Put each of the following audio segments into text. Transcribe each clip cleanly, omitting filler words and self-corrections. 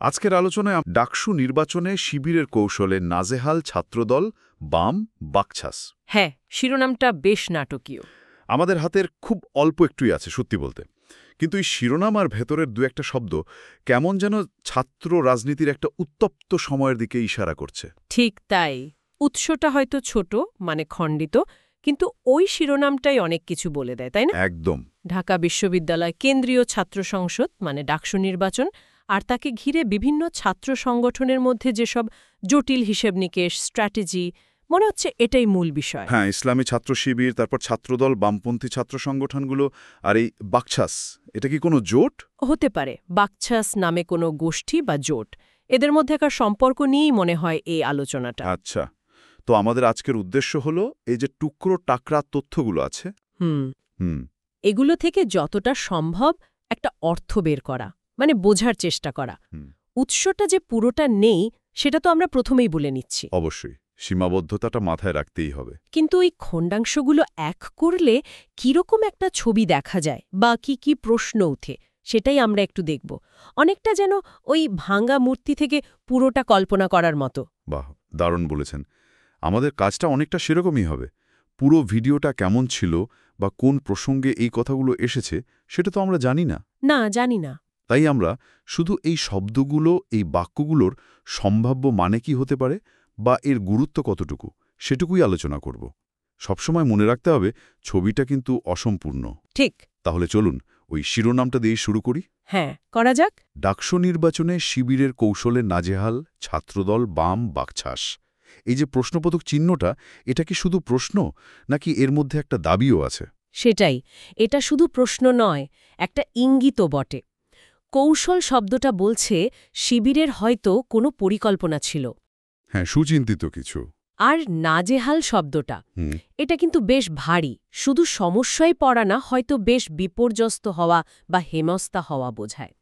আজকের আলোচনায় ডাকসু নির্বাচনে শিবিরের কৌশলে নাজেহাল ছাত্রদল, বাম, বাকছাস। হ্যাঁ, শিরোনামটা বেশ নাটকীয়। আমাদের হাতের খুব অল্প একটুই আছে সত্যি বলতে, কিন্তু এই শিরোনাম আর ভেতরের দু একটা শব্দ কেমন যেন ছাত্র রাজনীতির একটা উত্তপ্ত সময়ের দিকে ইশারা করছে। ঠিক তাই। উৎসটা হয়তো ছোট, মানে খণ্ডিত, কিন্তু ওই শিরোনামটাই অনেক কিছু বলে দেয়, তাই না? একদম। ঢাকা বিশ্ববিদ্যালয় কেন্দ্রীয় ছাত্র সংসদ, মানে ডাকসু নির্বাচন, আর তাকে ঘিরে বিভিন্ন ছাত্র সংগঠনের মধ্যে যেসব জটিল হিসেব নিকেশ, স্ট্র্যাটেজি, মনে হচ্ছে এটাই মূল বিষয়। হ্যাঁ, ইসলামী ছাত্র শিবির, তারপর ছাত্রদল, বামপন্থী ছাত্র সংগঠনগুলো, আর এই বাকছাস, এটা কি কোনো জোট? হতে পারে বাকছাস নামে কোনো গোষ্ঠী বা জোট। এদের মধ্যেকার সম্পর্ক নিয়েই মনে হয় এই আলোচনাটা। আচ্ছা, তো আমাদের আজকের উদ্দেশ্য হলো এই যে টুকরো টাকরা তথ্যগুলো আছে, হুম এগুলো থেকে যতটা সম্ভব একটা অর্থ বের করা, মানে বোঝার চেষ্টা করা। উৎসটা যে পুরোটা নেই সেটা তো আমরা প্রথমেই বলে নিচ্ছি। অবশ্যই সীমাবদ্ধতাটা মাথায় রাখতেই হবে। কিন্তু ওই খণ্ডাংশগুলো এক করলে কিরকম একটা ছবি দেখা যায় বা কি কি প্রশ্ন উঠে সেটাই আমরা একটু দেখব। অনেকটা যেন ওই ভাঙা মূর্তি থেকে পুরোটা কল্পনা করার মতো। বাহ, দারুণ বলেছেন। আমাদের কাজটা অনেকটা সেরকমই হবে। পুরো ভিডিওটা কেমন ছিল বা কোন প্রসঙ্গে এই কথাগুলো এসেছে সেটা তো আমরা জানি না। না, জানি না। তাই আমরা শুধু এই শব্দগুলো, এই বাক্যগুলোর সম্ভাব্য মানে কি হতে পারে বা এর গুরুত্ব কতটুকু সেটুকুই আলোচনা করব। সবসময় মনে রাখতে হবে ছবিটা কিন্তু অসম্পূর্ণ। ঠিক। তাহলে চলুন ওই শিরোনামটা দিয়ে শুরু করি। হ্যাঁ, করা যাক। ডাকসু নির্বাচনে শিবিরের কৌশলে নাজেহাল ছাত্রদল, বাম, বাকছাস। এই যে প্রশ্নবোধক চিহ্নটা, এটা কি শুধু প্রশ্ন নাকি এর মধ্যে একটা দাবিও আছে? সেটাই, এটা শুধু প্রশ্ন নয়, একটা ইঙ্গিতও বটে। কৌশল শব্দটা বলছে শিবিরের হয়তো কোনো পরিকল্পনা ছিল। হ্যাঁ, সুচিন্তিত কিছু। আর নাজেহাল শব্দটা, এটা কিন্তু বেশ ভারী। শুধু সমস্যায় পড়া না, হয়তো বেশ বিপর্যস্ত হওয়া বা হেমস্তা হওয়া বোঝায়।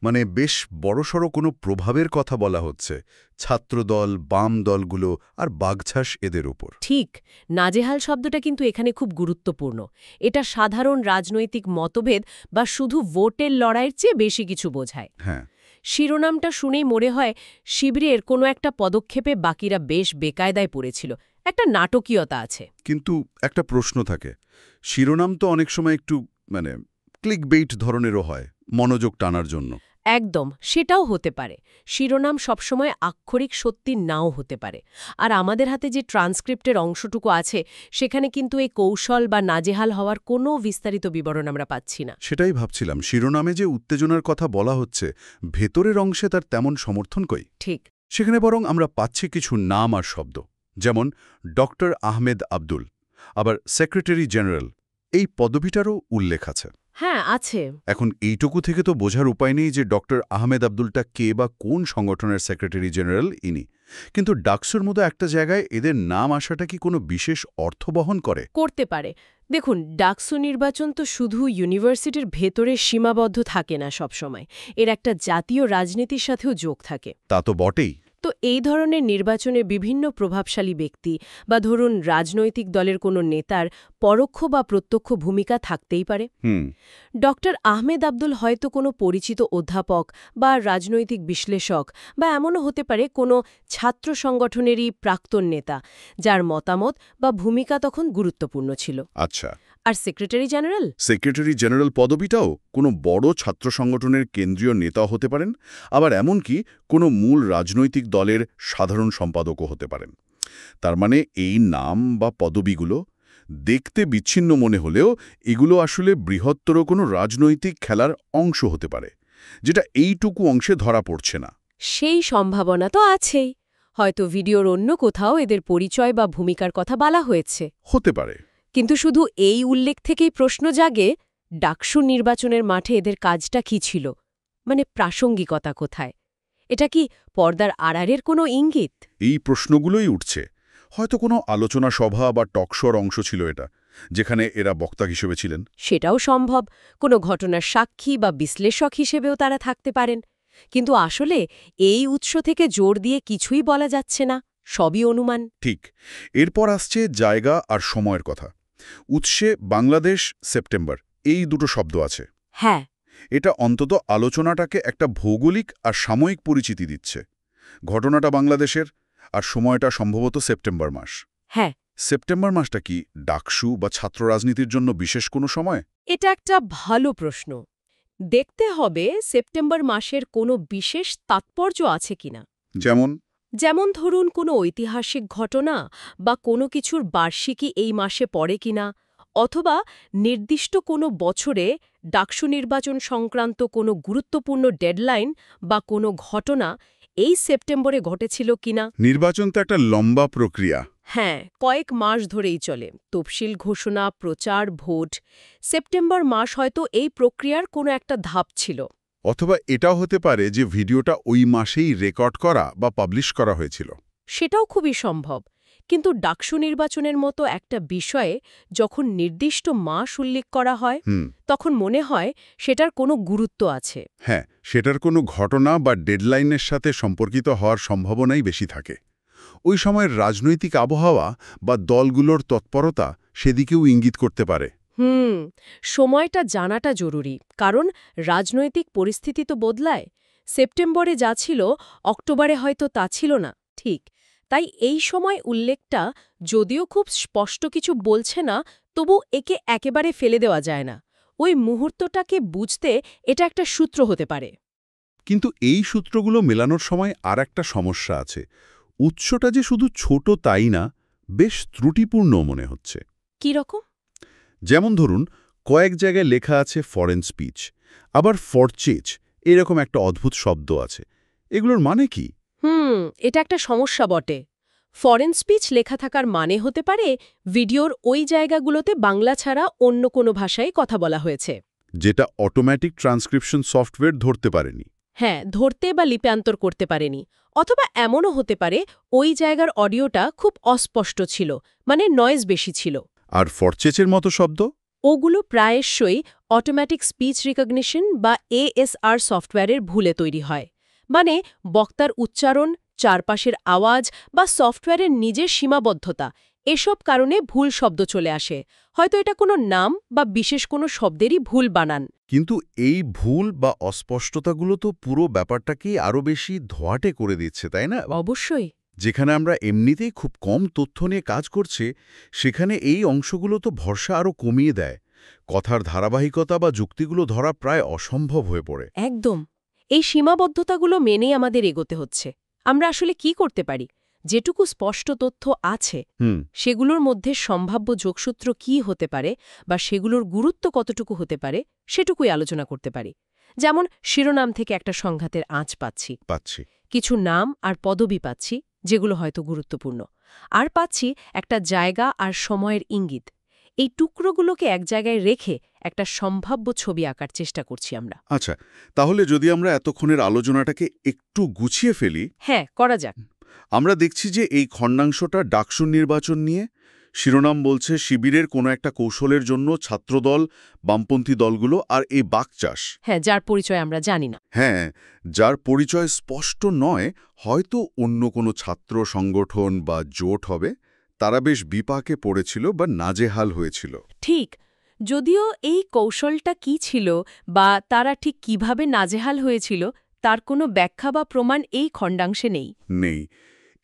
মানে বেশ বড়সড় কোনো প্রভাবের কথা বলা হচ্ছে ছাত্রদল, বাম দলগুলো আর বাগছাস এদের উপর। ঠিক, নাজেহাল শব্দটা কিন্তু এখানে খুব গুরুত্বপূর্ণ। এটা সাধারণ রাজনৈতিক মতভেদ বা শুধু ভোটের লড়াইয়ের চেয়ে বেশি কিছু বোঝায়। হ্যাঁ, শিরোনামটা শুনেই মনে হয় শিবিরের কোনো একটা পদক্ষেপে বাকিরা বেশ বেকায়দায় পড়েছিল। একটা নাটকীয়তা আছে। কিন্তু একটা প্রশ্ন থাকে, শিরোনাম তো অনেক সময় একটু মানে ক্লিকবেইট ধরনেরও হয়, মনোযোগ টানার জন্য। একদম, সেটাও হতে পারে। শিরোনাম সবসময় আক্ষরিক সত্যি নাও হতে পারে। আর আমাদের হাতে যে ট্রান্সক্রিপ্টের অংশটুকু আছে সেখানে কিন্তু এই কৌশল বা নাজেহাল হওয়ার কোনো বিস্তারিত বিবরণ আমরা পাচ্ছি না। সেটাই ভাবছিলাম, শিরোনামে যে উত্তেজনার কথা বলা হচ্ছে ভেতরের অংশে তার তেমন সমর্থন কই? ঠিক। সেখানে বরং আমরা পাচ্ছি কিছু নাম আর শব্দ, যেমন ডক্টর আহমেদ আব্দুল, আবার সেক্রেটারি জেনারেল, এই পদবিটারও উল্লেখ আছে। হ্যাঁ, আছে। এখন এইটুকু থেকে তো বোঝার উপায় নেই যে ডক্টর আহমেদ আব্দুলটা কে বা কোন সংগঠনের সেক্রেটারি জেনারেল ইনি। কিন্তু ডাকসুর মতো একটা জায়গায় এদের নাম আসাটা কি কোনো বিশেষ অর্থ বহন করে? করতে পারে। দেখুন, ডাকসু নির্বাচন তো শুধু ইউনিভার্সিটির ভেতরে সীমাবদ্ধ থাকে না সবসময়। এর একটা জাতীয় রাজনীতির সাথেও যোগ থাকে। তা তো বটেই। তো এই ধরনের নির্বাচনে বিভিন্ন প্রভাবশালী ব্যক্তি বা ধরুন রাজনৈতিক দলের কোনো নেতার পরোক্ষ বা প্রত্যক্ষ ভূমিকা থাকতেই পারে। ডক্টর আহমেদ আব্দুল হয়তো কোনো পরিচিত অধ্যাপক বা রাজনৈতিক বিশ্লেষক, বা এমনও হতে পারে কোনো ছাত্র সংগঠনেরই প্রাক্তন নেতা যার মতামত বা ভূমিকা তখন গুরুত্বপূর্ণ ছিল। আচ্ছা, আর সেক্রেটারি জেনারেল? সেক্রেটারি জেনারেল পদবিটাও কোনো বড় ছাত্র সংগঠনের কেন্দ্রীয় নেতা হতে পারেন, আবার এমনকি কোনো মূল রাজনৈতিক দলের সাধারণ সম্পাদকও হতে পারেন। তার মানে এই নাম বা পদবিগুলো দেখতে বিচ্ছিন্ন মনে হলেও এগুলো আসলে বৃহত্তর কোনো রাজনৈতিক খেলার অংশ হতে পারে, যেটা এইটুকু অংশে ধরা পড়ছে না। সেই সম্ভাবনা তো আছেই। হয়তো ভিডিওর অন্য কোথাও এদের পরিচয় বা ভূমিকার কথা বলা হয়েছে। হতে পারে। কিন্তু শুধু এই উল্লেখ থেকেই প্রশ্ন জাগে, ডাকসু নির্বাচনের মাঠে এদের কাজটা কি ছিল? মানে প্রাসঙ্গিকতা কোথায়? এটা কি পর্দার আড়ালের কোনো ইঙ্গিত? এই প্রশ্নগুলোই উঠছে। হয়তো কোনো আলোচনা সভা বা টকশোর অংশ ছিল এটা, যেখানে এরা বক্তা হিসেবে ছিলেন। সেটাও সম্ভব। কোনো ঘটনার সাক্ষী বা বিশ্লেষক হিসেবেও তারা থাকতে পারেন। কিন্তু আসলে এই উৎস থেকে জোর দিয়ে কিছুই বলা যাচ্ছে না, সবই অনুমান। ঠিক। এরপর আসছে জায়গা আর সময়ের কথা। উৎসে বাংলাদেশ, সেপ্টেম্বর, এই দুটো শব্দ আছে। হ্যাঁ। এটা অন্তত আলোচনাটাকে একটা ভৌগোলিক আর সাময়িক পরিচিতি দিচ্ছে। ঘটনাটা বাংলাদেশের, আর সময়টা সম্ভবত সেপ্টেম্বর মাস। হ্যাঁ, সেপ্টেম্বর মাসটা কি ডাকসু বা ছাত্র রাজনীতির জন্য বিশেষ কোনো সময়? এটা একটা ভালো প্রশ্ন। দেখতে হবে সেপ্টেম্বর মাসের কোনো বিশেষ তাৎপর্য আছে কিনা। যেমন ধরুন কোনো ঐতিহাসিক ঘটনা বা কোনো কিছুর বার্ষিকী এই মাসে পড়ে কিনা, অথবা নির্দিষ্ট কোনো বছরে ডাকসু নির্বাচন সংক্রান্ত কোনো গুরুত্বপূর্ণ ডেডলাইন বা কোনো ঘটনা এই সেপ্টেম্বরে ঘটেছিল কিনা। নির্বাচন তো একটা লম্বা প্রক্রিয়া। হ্যাঁ, কয়েক মাস ধরেই চলে। তফসিল ঘোষণা, প্রচার, ভোট। সেপ্টেম্বর মাস হয়তো এই প্রক্রিয়ার কোনো একটা ধাপ ছিল। অথবা এটাও হতে পারে যে ভিডিওটা ওই মাসেই রেকর্ড করা বা পাবলিশ করা হয়েছিল। সেটাও খুবই সম্ভব। কিন্তু ডাকসু নির্বাচনের মতো একটা বিষয়ে যখন নির্দিষ্ট মাস উল্লেখ করা হয়, তখন মনে হয় সেটার কোনো গুরুত্ব আছে। হ্যাঁ, সেটার কোনো ঘটনা বা ডেডলাইনের সাথে সম্পর্কিত হওয়ার সম্ভাবনাই বেশি থাকে। ওই সময়ের রাজনৈতিক আবহাওয়া বা দলগুলোর তৎপরতা সেদিকেও ইঙ্গিত করতে পারে। সময়টা জানাটা জরুরি, কারণ রাজনৈতিক পরিস্থিতি তো বদলায়। সেপ্টেম্বরে যা ছিল অক্টোবরে হয়তো তা ছিল না। ঠিক তাই এই সময় উল্লেখটা যদিও খুব স্পষ্ট কিছু বলছে না, তবু একে একেবারে ফেলে দেওয়া যায় না। ওই মুহূর্তটাকে বুঝতে এটা একটা সূত্র হতে পারে। কিন্তু এই সূত্রগুলো মেলানোর সময় আর একটা সমস্যা আছে। উৎসটা যে শুধু ছোট তাই না, বেশ ত্রুটিপূর্ণ মনে হচ্ছে। কি রকম? যেমন ধরুন, কয়েক জায়গায় লেখা আছে ফরেন স্পিচ, আবার ফরচেজ এরকম একটা অদ্ভুত শব্দ আছে। এগুলোর মানে কি? এটা একটা সমস্যা বটে। ফরেন স্পিচ লেখা থাকার মানে হতে পারে ভিডিওর ওই জায়গাগুলোতে বাংলা ছাড়া অন্য কোনো ভাষায় কথা বলা হয়েছে, যেটা অটোমেটিক ট্রান্সক্রিপশন সফটওয়্যার ধরতে পারেনি। হ্যাঁ, ধরতে বা লিপ্যান্তর করতে পারেনি। অথবা এমনও হতে পারে ওই জায়গার অডিওটা খুব অস্পষ্ট ছিল, মানে নয়েজ বেশি ছিল। আর ফরচেজের মতো শব্দ? ওগুলো প্রায়শই অটোমেটিক স্পিচ রিকগনিশন বা এএসআর সফটওয়্যারের ভুলে তৈরি হয়। মানে বক্তার উচ্চারণ, চারপাশের আওয়াজ বা সফটওয়্যারের নিজের সীমাবদ্ধতা, এসব কারণে ভুল শব্দ চলে আসে। হয়তো এটা কোনো নাম বা বিশেষ কোনো শব্দেরই ভুল বানান। কিন্তু এই ভুল বা অস্পষ্টতাগুলো তো পুরো ব্যাপারটাকেই আরও বেশি ধোঁয়াটে করে দিচ্ছে, তাই না? অবশ্যই। যেখানে আমরা এমনিতেই খুব কম তথ্য নিয়ে কাজ করছি, সেখানে এই অংশগুলো তো ভরসা আরও কমিয়ে দেয়। কথার ধারাবাহিকতা বা যুক্তিগুলো ধরা প্রায় অসম্ভব হয়ে পড়ে। একদম। এই সীমাবদ্ধতাগুলো মেনেই আমাদের এগোতে হচ্ছে। আমরা আসলে কি করতে পারি? যেটুকু স্পষ্ট তথ্য আছে সেগুলোর মধ্যে সম্ভাব্য যোগসূত্র কি হতে পারে বা সেগুলোর গুরুত্ব কতটুকু হতে পারে সেটুকুই আলোচনা করতে পারি। যেমন শিরোনাম থেকে একটা সংঘাতের আঁচ পাচ্ছি, কিছু নাম আর পদবি পাচ্ছি যেগুলো হয়তো গুরুত্বপূর্ণ, আর পাচ্ছি একটা জায়গা আর সময়ের ইঙ্গিত। এই টুকরোগুলোকে এক জায়গায় রেখে একটা সম্ভাব্য ছবি আঁকার চেষ্টা করছি আমরা। আচ্ছা, তাহলে যদি আমরা এতক্ষণের আলোচনাটাকে একটু গুছিয়ে ফেলি। হ্যাঁ, করা যাক। আমরা দেখছি যে এই খণ্ডাংশটা ডাকসু নির্বাচন নিয়ে। শিরোনাম বলছে শিবিরের কোনো একটা কৌশলের জন্য ছাত্রদল, বামপন্থী দলগুলো আর এই বাকচাষ। হ্যাঁ, যার পরিচয় আমরা জানি না। হ্যাঁ, যার পরিচয় স্পষ্ট নয়, হয়তো অন্য কোনো ছাত্র সংগঠন বা জোট হবে, তারা বেশ বিপাকে পড়েছিল বা নাজেহাল হয়েছিল। ঠিক। যদিও এই কৌশলটা কি ছিল বা তারা ঠিক কিভাবে নাজেহাল হয়েছিল তার কোনো ব্যাখ্যা বা প্রমাণ এই খণ্ডাংশে নেই।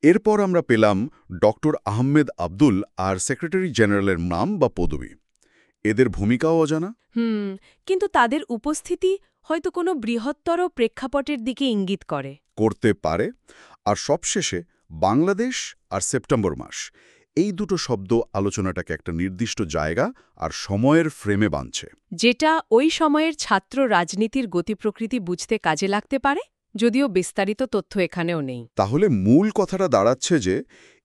এরপর আমরা পেলাম ডক্টর আহমেদ আব্দুল আর সেক্রেটারি জেনারেলের নাম বা পদবি। এদের ভূমিকাও অজানা। কিন্তু তাদের উপস্থিতি হয়তো কোনো বৃহত্তর প্রেক্ষাপটের দিকে ইঙ্গিত করতে পারে। আর সবশেষে বাংলাদেশ আর সেপ্টেম্বর মাস, এই দুটো শব্দ আলোচনাটাকে একটা নির্দিষ্ট জায়গা আর সময়ের ফ্রেমে বাঁধছে, যেটা ওই সময়ের ছাত্র রাজনীতির গতিপ্রকৃতি বুঝতে কাজে লাগতে পারে, যদিও বিস্তারিত তথ্য এখানেও নেই। তাহলে মূল কথাটা দাঁড়াচ্ছে যে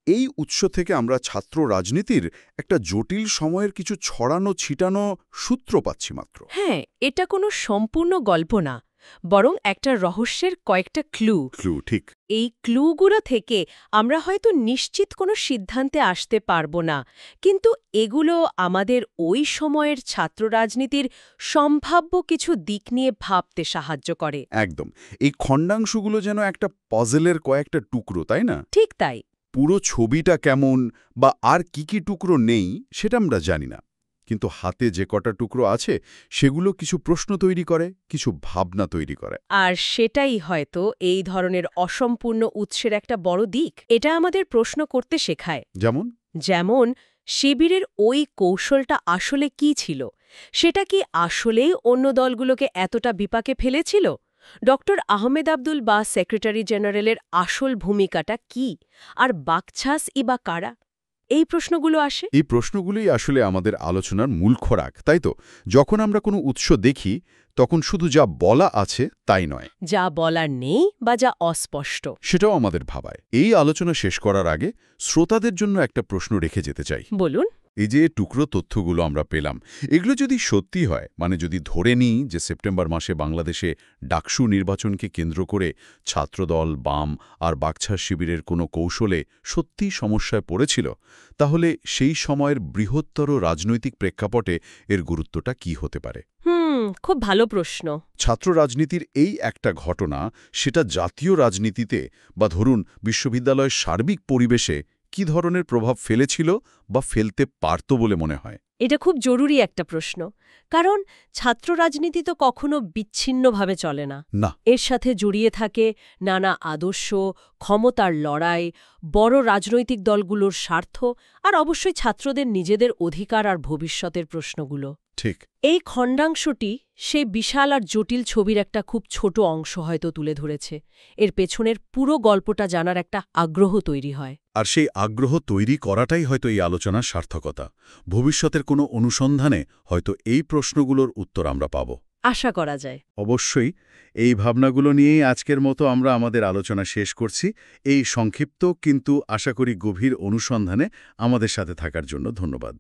এই উৎস থেকে আমরা ছাত্র রাজনীতির একটা জটিল সময়ের কিছু ছড়ানো ছিটানো সূত্র পাচ্ছি মাত্র। হ্যাঁ, এটা কোনো সম্পূর্ণ গল্প না, বরং একটা রহস্যের কয়েকটা ক্লু। ঠিক। এই ক্লুগুলো থেকে আমরা হয়তো নিশ্চিত কোনো সিদ্ধান্তে আসতে পারবো না, কিন্তু এগুলো আমাদের ওই সময়ের ছাত্র রাজনীতির সম্ভাব্য কিছু দিক নিয়ে ভাবতে সাহায্য করে। একদম। এই খণ্ডাংশগুলো যেন একটা পজলের কয়েকটা টুকরো, তাই না? ঠিক তাই। পুরো ছবিটা কেমন বা আর কি কি টুকরো নেই সেটা আমরা জানি না, কিন্তু হাতে যে কটা টুকরো আছে সেগুলো কিছু প্রশ্ন তৈরি করে, কিছু ভাবনা তৈরি করে। আর সেটাই হয়তো এই ধরনের অসম্পূর্ণ উৎসের একটা বড় দিক। এটা আমাদের প্রশ্ন করতে শেখায়। যেমন শিবিরের ওই কৌশলটা আসলে কি ছিল? সেটা কি আসলেই অন্য দলগুলোকে এতটা বিপাকে ফেলেছিল? ডক্টর আহমেদ আব্দুল বা সেক্রেটারি জেনারেলের আসল ভূমিকাটা কি? আর বাকছাস বা কারা? এই প্রশ্নগুলো আসে। এই প্রশ্নগুলোই আসলে আমাদের আলোচনার মূল খোরাক, তাই তো? যখন আমরা কোনো উৎস দেখি, তখন শুধু যা বলা আছে তাই নয়, যা বলার নেই বা যা অস্পষ্ট সেটাও আমাদের ভাবায়। এই আলোচনা শেষ করার আগে শ্রোতাদের জন্য একটা প্রশ্ন রেখে যেতে চাই। বলুন। এই যে টুকরো তথ্যগুলো আমরা পেলাম, এগুলো যদি সত্যি হয়, মানে যদি ধরে নিই যে সেপ্টেম্বর মাসে বাংলাদেশে ডাকসু নির্বাচনকে কেন্দ্র করে ছাত্রদল, বাম আর বাকছাস শিবিরের কোনো কৌশলে সত্যিই সমস্যায় পড়েছিল, তাহলে সেই সময়ের বৃহত্তর রাজনৈতিক প্রেক্ষাপটে এর গুরুত্বটা কি হতে পারে? খুব ভালো প্রশ্ন। ছাত্র রাজনীতির এই একটা ঘটনা, সেটা জাতীয় রাজনীতিতে বা ধরুন বিশ্ববিদ্যালয়ের সার্বিক পরিবেশে কি ধরনের প্রভাব ফেলেছিল বা ফেলতে পারত বলে মনে হয়? এটা খুব জরুরি একটা প্রশ্ন, কারণ ছাত্র রাজনীতি তো কখনো বিচ্ছিন্নভাবে চলে না। এর সাথে জড়িয়ে থাকে নানা আদর্শ, ক্ষমতার লড়াই, বড় রাজনৈতিক দলগুলোর স্বার্থ আর অবশ্যই ছাত্রদের নিজেদের অধিকার আর ভবিষ্যতের প্রশ্নগুলো। ঠিক। এই খণ্ডাংশটি সেই বিশাল আর জটিল ছবির একটা খুব ছোট অংশ হয়তো তুলে ধরেছে। এর পেছনের পুরো গল্পটা জানার একটা আগ্রহ তৈরি হয়। আর সেই আগ্রহ তৈরি করাটাই হয়তো এই আলোচনার সার্থকতা। ভবিষ্যতের কোনো অনুসন্ধানে হয়তো এই প্রশ্নগুলোর উত্তর আমরা পাব। আশা করা যায়। অবশ্যই। এই ভাবনাগুলো নিয়েই আজকের মতো আমরা আমাদের আলোচনা শেষ করছি। এই সংক্ষিপ্ত কিন্তু আশা করি গভীর অনুসন্ধানে আমাদের সাথে থাকার জন্য ধন্যবাদ।